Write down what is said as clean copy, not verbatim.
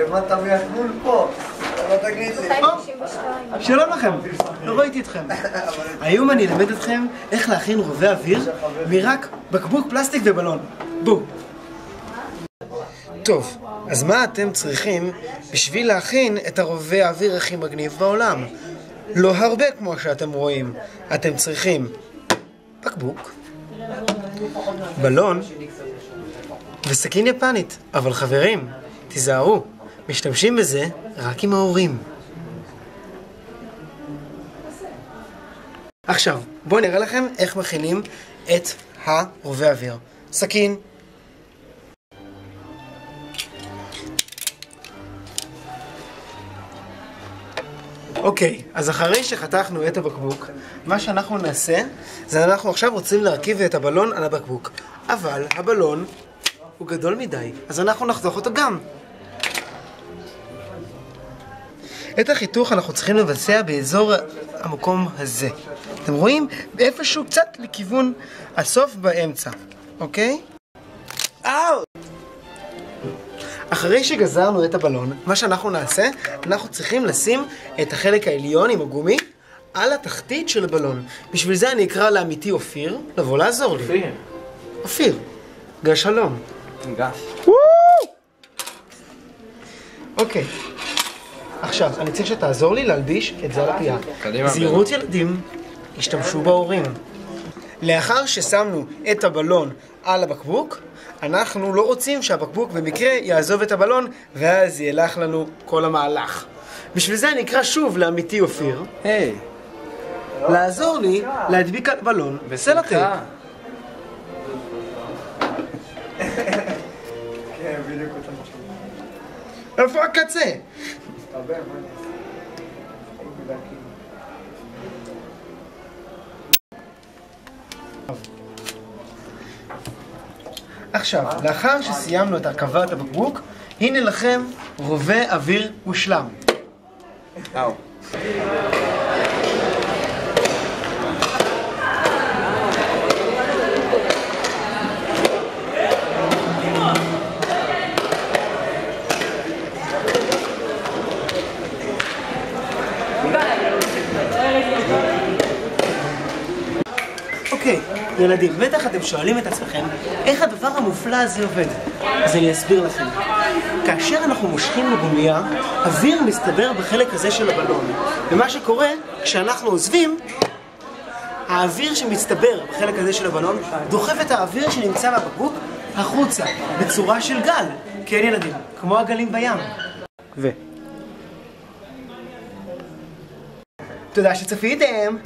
הבנת מהגבול פה. לא תגיד לי. שלום לכם, לא ראיתי אתכם. היום אני אלמד אתכם איך להכין רובה אוויר מרק בקבוק פלסטיק ובלון. בואו. טוב, אז מה אתם צריכים בשביל להכין את הרובה האוויר הכי מגניב בעולם? לא הרבה כמו שאתם רואים. אתם צריכים בקבוק, בלון וסכין יפנית. אבל חברים, תיזהרו, משתמשים בזה רק עם ההורים. עכשיו, בואו נראה לכם איך מכינים את הרובה אוויר. סכין, אוקיי, אז אחרי שחתכנו את הבקבוק, מה שאנחנו נעשה, זה אנחנו עכשיו רוצים להרכיב את הבלון על הבקבוק. אבל הבלון הוא גדול מדי, אז אנחנו נחתוך אותו גם. את החיתוך אנחנו צריכים לבצע באזור המקום הזה. אתם רואים? איפשהו קצת לכיוון הסוף באמצע, אוקיי? אחרי שגזרנו את הבלון, מה שאנחנו נעשה, אנחנו צריכים לשים את החלק העליון עם הגומי על התחתית של הבלון. בשביל זה אני אקרא לעמיתי אופיר לבוא לעזור לי. אופיר. אופיר. גש שלום. גש. אוקיי. עכשיו, אני צריך שתעזור לי להלביש את זה על הפייה. זהירות ילדים, השתמשו בהורים. לאחר ששמנו את הבלון על הבקבוק, אנחנו לא רוצים שהבקבוק במקרה יעזוב את הבלון ואז ילך לנו כל המהלך. בשביל זה אני אקרא שוב לעמיתי אופיר. היי. לעזור לי להדביק על בלון סלוטייפ. כן, בדיוק אותם שם. איפה הקצה? עכשיו, לאחר שסיימנו את הרכבת הבקבוק, הנה לכם רובה אוויר מושלם. אוקיי, ילדים, בטח אתם שואלים את עצמכם איך הדבר המופלא הזה עובד. אז אני אסביר לכם. כאשר אנחנו מושכים לגומייה, אוויר מסתבר בחלק הזה של הבלון. ומה שקורה, כשאנחנו עוזבים, האוויר שמצטבר בחלק הזה של הבלון דוחף את האוויר שנמצא בבקבוק החוצה, בצורה של גל. כן ילדים, כמו הגלים בים. תודה שצפיתם.